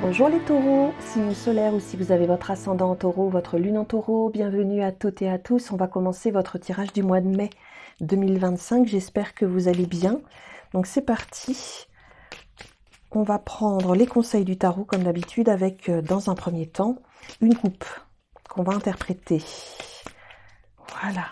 Bonjour les taureaux, signe solaire ou si vous avez votre ascendant en taureau, votre lune en taureau, bienvenue à toutes et à tous. On va commencer votre tirage du mois de mai 2025. J'espère que vous allez bien. Donc c'est parti. On va prendre les conseils du tarot comme d'habitude avec, dans un premier temps, une coupe qu'on va interpréter. Voilà.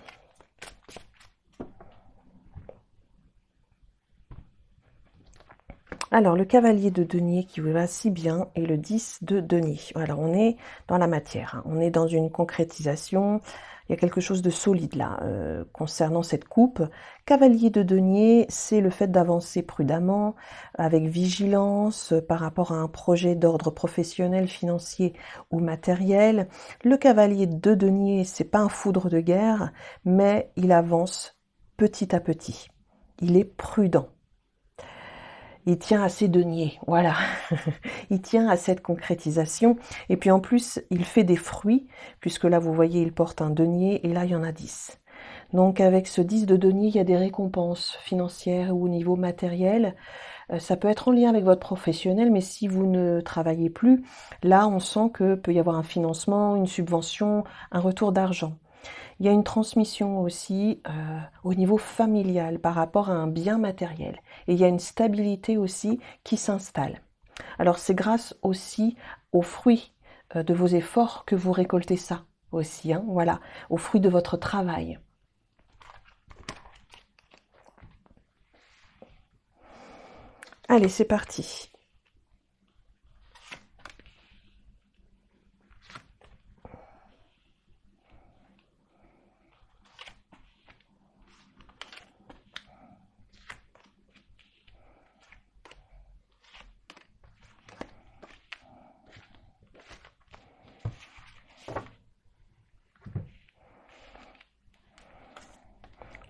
Alors, le cavalier de denier qui vous va si bien et le 10 de denier. Alors, on est dans la matière, hein. On est dans une concrétisation. Il y a quelque chose de solide là concernant cette coupe. Cavalier de denier, c'est le fait d'avancer prudemment, avec vigilance par rapport à un projet d'ordre professionnel, financier ou matériel. Le cavalier de denier, c'est pas un foudre de guerre, mais il avance petit à petit. Il est prudent. Il tient à ses deniers, voilà. Il tient à cette concrétisation. Et puis en plus, il fait des fruits, puisque là, vous voyez, il porte un denier, et là, il y en a 10. Donc avec ce 10 de denier, il y a des récompenses financières ou au niveau matériel. Ça peut être en lien avec votre professionnel, mais si vous ne travaillez plus, là, on sent que peut y avoir un financement, une subvention, un retour d'argent. Il y a une transmission aussi au niveau familial par rapport à un bien matériel. Et il y a une stabilité aussi qui s'installe. Alors c'est grâce aussi aux fruits de vos efforts que vous récoltez ça aussi, hein, voilà, aux fruits de votre travail. Allez, c'est parti.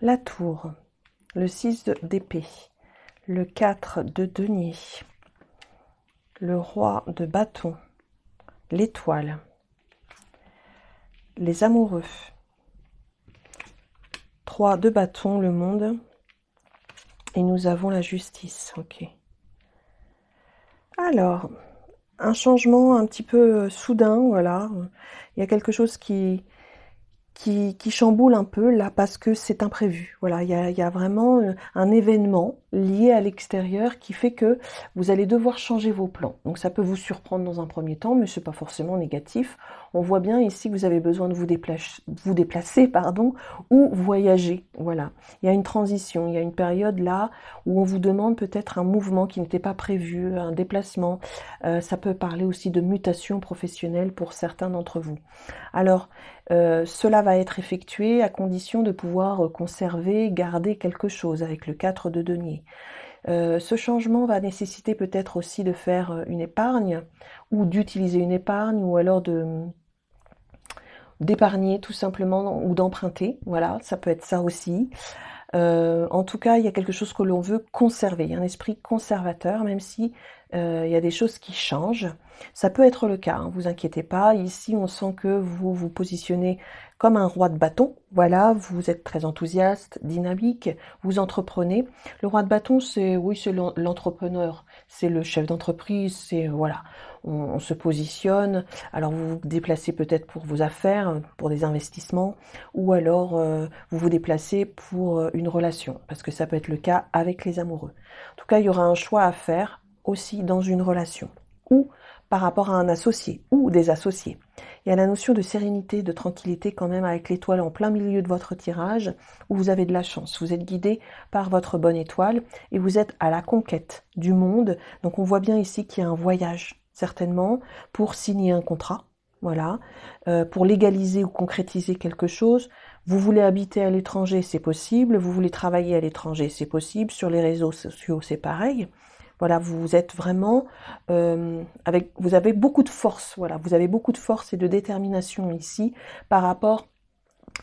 La tour, le 6 d'épée, le 4 de denier, le roi de bâton, l'étoile, les amoureux, 3 de bâton, le monde, et nous avons la justice. Ok. Alors, un changement un petit peu soudain, voilà. Il y a quelque chose qui chamboule un peu là parce que c'est imprévu. Voilà, il y a vraiment un événement lié à l'extérieur qui fait que vous allez devoir changer vos plans. Donc ça peut vous surprendre dans un premier temps, mais c'est pas forcément négatif. On voit bien ici que vous avez besoin de vous déplacer, pardon, ou voyager. Voilà, il y a une transition, il y a une période là où on vous demande peut-être un mouvement qui n'était pas prévu, un déplacement. Ça peut parler aussi de mutation professionnelle pour certains d'entre vous. Alors, cela va être effectué à condition de pouvoir conserver, garder quelque chose avec le 4 de denier. Ce changement va nécessiter peut-être aussi de faire une épargne ou d'utiliser une épargne ou alors d'épargner tout simplement ou d'emprunter. Voilà, ça peut être ça aussi. En tout cas, il y a quelque chose que l'on veut conserver. Il y a un esprit conservateur, même si il y a des choses qui changent. Ça peut être le cas, hein, vous inquiétez pas. Ici, on sent que vous vous positionnez comme un roi de bâton. Voilà, vous êtes très enthousiaste, dynamique, vous entreprenez. Le roi de bâton, c'est oui, c'est l'entrepreneur, c'est le chef d'entreprise, c'est voilà, on se positionne. Alors vous vous déplacez peut-être pour vos affaires, pour des investissements, ou alors vous vous déplacez pour une relation, parce que ça peut être le cas avec les amoureux. En tout cas, il y aura un choix à faire aussi dans une relation, ou par rapport à un associé, ou des associés. Il y a la notion de sérénité, de tranquillité quand même avec l'étoile en plein milieu de votre tirage, où vous avez de la chance. Vous êtes guidé par votre bonne étoile, et vous êtes à la conquête du monde. Donc on voit bien ici qu'il y a un voyage, certainement, pour signer un contrat, voilà, pour légaliser ou concrétiser quelque chose. Vous voulez habiter à l'étranger, c'est possible. Vous voulez travailler à l'étranger, c'est possible. Sur les réseaux sociaux, c'est pareil. Voilà, vous êtes vraiment vous avez beaucoup de force. Voilà, vous avez beaucoup de force et de détermination ici par rapport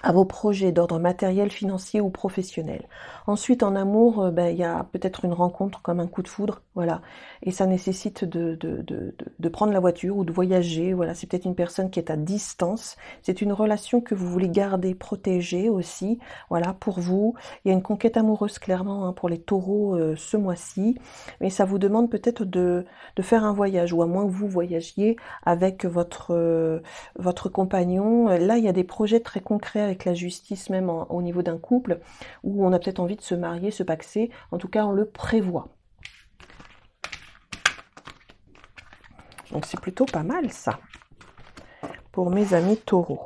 à vos projets d'ordre matériel, financier ou professionnel. Ensuite, en amour, il y a peut-être une rencontre comme un coup de foudre, voilà. Et ça nécessite de prendre la voiture ou de voyager, voilà. C'est peut-être une personne qui est à distance. C'est une relation que vous voulez garder, protéger aussi, voilà, pour vous. Il y a une conquête amoureuse, clairement, hein, pour les taureaux ce mois-ci. Mais ça vous demande peut-être de faire un voyage, ou à moins que vous voyagiez avec votre compagnon. Là, il y a des projets très concrets avec la justice, même au niveau d'un couple, où on a peut-être envie de se marier, se paxer. En tout cas, on le prévoit. Donc c'est plutôt pas mal ça, pour mes amis taureaux.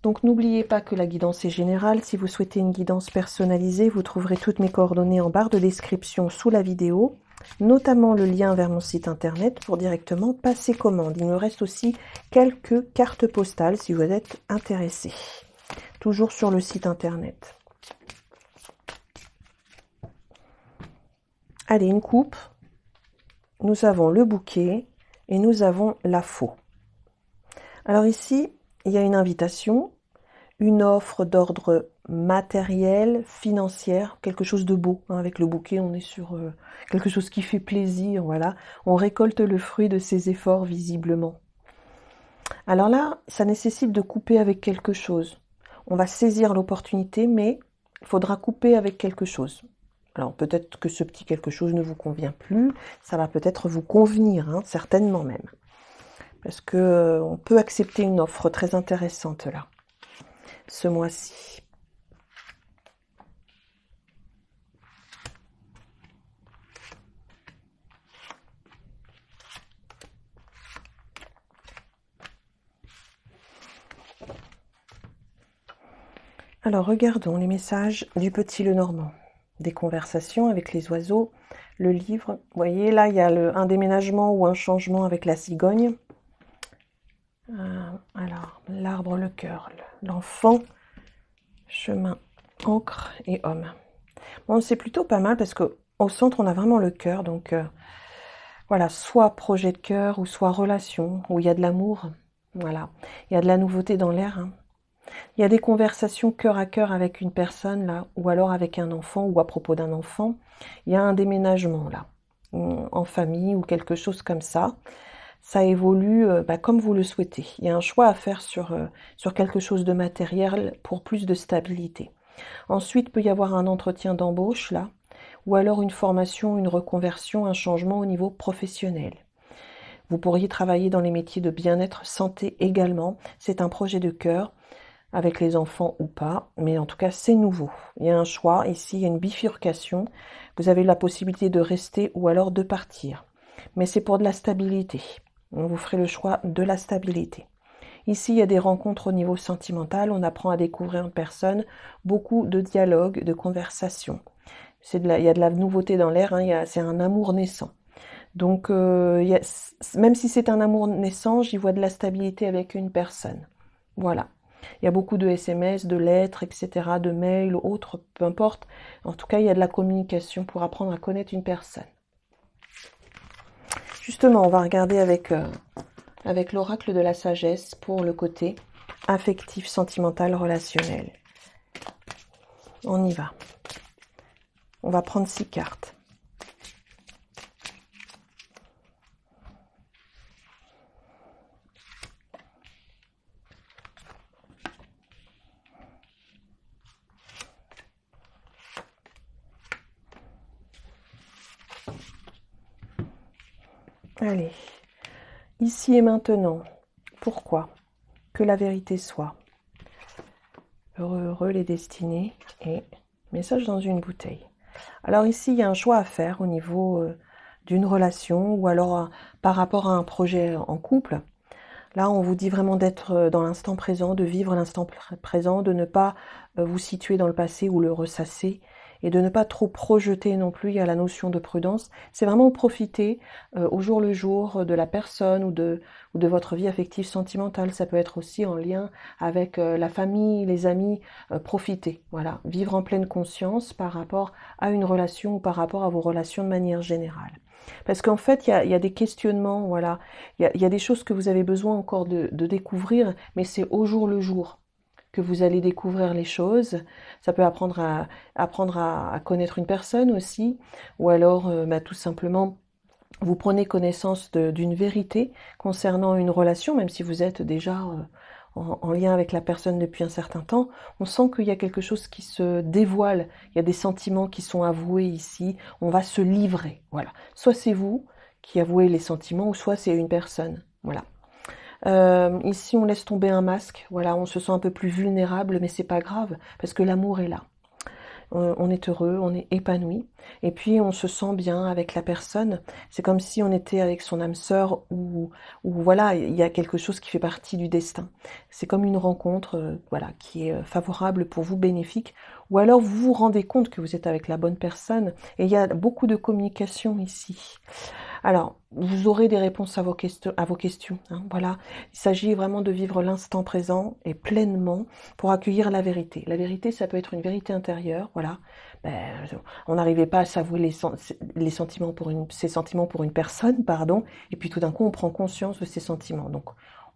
Donc n'oubliez pas que la guidance est générale. Si vous souhaitez une guidance personnalisée, vous trouverez toutes mes coordonnées en barre de description sous la vidéo, notamment le lien vers mon site internet pour directement passer commande. Il me reste aussi quelques cartes postales si vous êtes intéressé. Toujours sur le site internet. Allez, une coupe. Nous avons le bouquet et nous avons la faux. Alors ici, il y a une invitation, une offre d'ordre matériel, financière, quelque chose de beau. Hein, avec le bouquet, on est sur quelque chose qui fait plaisir, voilà. On récolte le fruit de ses efforts, visiblement. Alors là, ça nécessite de couper avec quelque chose. On va saisir l'opportunité, mais il faudra couper avec quelque chose. Alors peut-être que ce petit quelque chose ne vous convient plus, ça va peut-être vous convenir, hein, certainement même. Parce que on peut accepter une offre très intéressante là, ce mois-ci. Alors regardons les messages du petit Lenormand. Des conversations avec les oiseaux, le livre. Vous voyez là, il y a un déménagement ou un changement avec la cigogne. Alors, l'arbre, le cœur, l'enfant, chemin, encre et homme. Bon, c'est plutôt pas mal parce que au centre, on a vraiment le cœur. Donc voilà, soit projet de cœur ou soit relation, où il y a de l'amour. Voilà, il y a de la nouveauté dans l'air. Hein. Il y a des conversations cœur à cœur avec une personne, là, ou alors avec un enfant, ou à propos d'un enfant. Il y a un déménagement, là, en famille, ou quelque chose comme ça. Ça évolue comme vous le souhaitez. Il y a un choix à faire sur quelque chose de matériel pour plus de stabilité. Ensuite, il peut y avoir un entretien d'embauche, là, ou alors une formation, une reconversion, un changement au niveau professionnel. Vous pourriez travailler dans les métiers de bien-être, santé également. C'est un projet de cœur, avec les enfants ou pas, mais en tout cas c'est nouveau. Il y a un choix, ici il y a une bifurcation, vous avez la possibilité de rester ou alors de partir. Mais c'est pour de la stabilité, vous ferez le choix de la stabilité. Ici il y a des rencontres au niveau sentimental, on apprend à découvrir une personne, beaucoup de dialogues, de conversations. Il y a de la nouveauté dans l'air, hein, c'est un amour naissant. Donc même si c'est un amour naissant, j'y vois de la stabilité avec une personne. Voilà. Il y a beaucoup de SMS, de lettres, etc., de mails, autres, peu importe. En tout cas, il y a de la communication pour apprendre à connaître une personne. Justement, on va regarder avec l'oracle de la sagesse pour le côté affectif, sentimental, relationnel. On y va. On va prendre 6 cartes. Allez, ici et maintenant, pourquoi? Que la vérité soit. Heureux, heureux les destinés et message dans une bouteille. Alors ici, il y a un choix à faire au niveau d'une relation ou alors par rapport à un projet en couple. Là, on vous dit vraiment d'être dans l'instant présent, de vivre l'instant présent, de ne pas vous situer dans le passé ou le ressasser et de ne pas trop projeter non plus. Il y a la notion de prudence. C'est vraiment profiter au jour le jour de la personne ou de votre vie affective sentimentale. Ça peut être aussi en lien avec la famille, les amis. Profiter, voilà. Vivre en pleine conscience par rapport à une relation ou par rapport à vos relations de manière générale. Parce qu'en fait, il y a des questionnements, voilà. Il y a des choses que vous avez besoin encore de découvrir, mais c'est au jour le jour. que vous allez découvrir les choses. Ça peut apprendre à connaître une personne aussi, ou alors bah, tout simplement vous prenez connaissance d'une vérité concernant une relation, même si vous êtes déjà en lien avec la personne depuis un certain temps. On sent qu'il y a quelque chose qui se dévoile, il y a des sentiments qui sont avoués ici, on va se livrer, voilà. Soit c'est vous qui avouez les sentiments, ou soit c'est une personne, voilà. Ici, on laisse tomber un masque, voilà, on se sent un peu plus vulnérable, mais c'est pas grave, parce que l'amour est là. On est heureux, on est épanoui, et puis on se sent bien avec la personne. C'est comme si on était avec son âme sœur, ou voilà, il y a quelque chose qui fait partie du destin. C'est comme une rencontre, voilà, qui est favorable pour vous, bénéfique, ou alors vous vous rendez compte que vous êtes avec la bonne personne, et il y a beaucoup de communication ici. Alors, vous aurez des réponses à vos questions, hein, voilà. Il s'agit vraiment de vivre l'instant présent et pleinement pour accueillir la vérité. La vérité, ça peut être une vérité intérieure, voilà. Ben, on n'arrivait pas à s'avouer ces sentiments pour une personne, pardon, et puis tout d'un coup, on prend conscience de ces sentiments. Donc,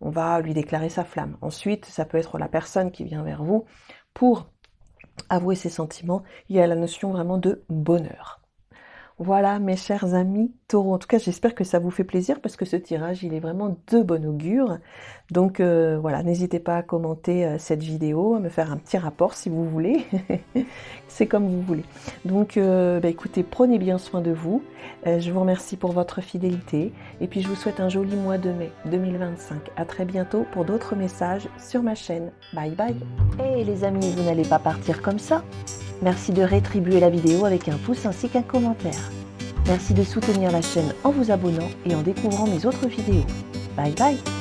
on va lui déclarer sa flamme. Ensuite, ça peut être la personne qui vient vers vous pour avouer ses sentiments. Il y a la notion vraiment de bonheur. Voilà mes chers amis taureaux, en tout cas j'espère que ça vous fait plaisir parce que ce tirage il est vraiment de bon augure. Donc voilà, n'hésitez pas à commenter cette vidéo, à me faire un petit rapport si vous voulez, c'est comme vous voulez. Donc bah, écoutez, prenez bien soin de vous, je vous remercie pour votre fidélité et puis je vous souhaite un joli mois de mai 2025. À très bientôt pour d'autres messages sur ma chaîne. Bye bye. Et les amis, vous n'allez pas partir comme ça. Merci de rétribuer la vidéo avec un pouce ainsi qu'un commentaire. Merci de soutenir la chaîne en vous abonnant et en découvrant mes autres vidéos. Bye bye!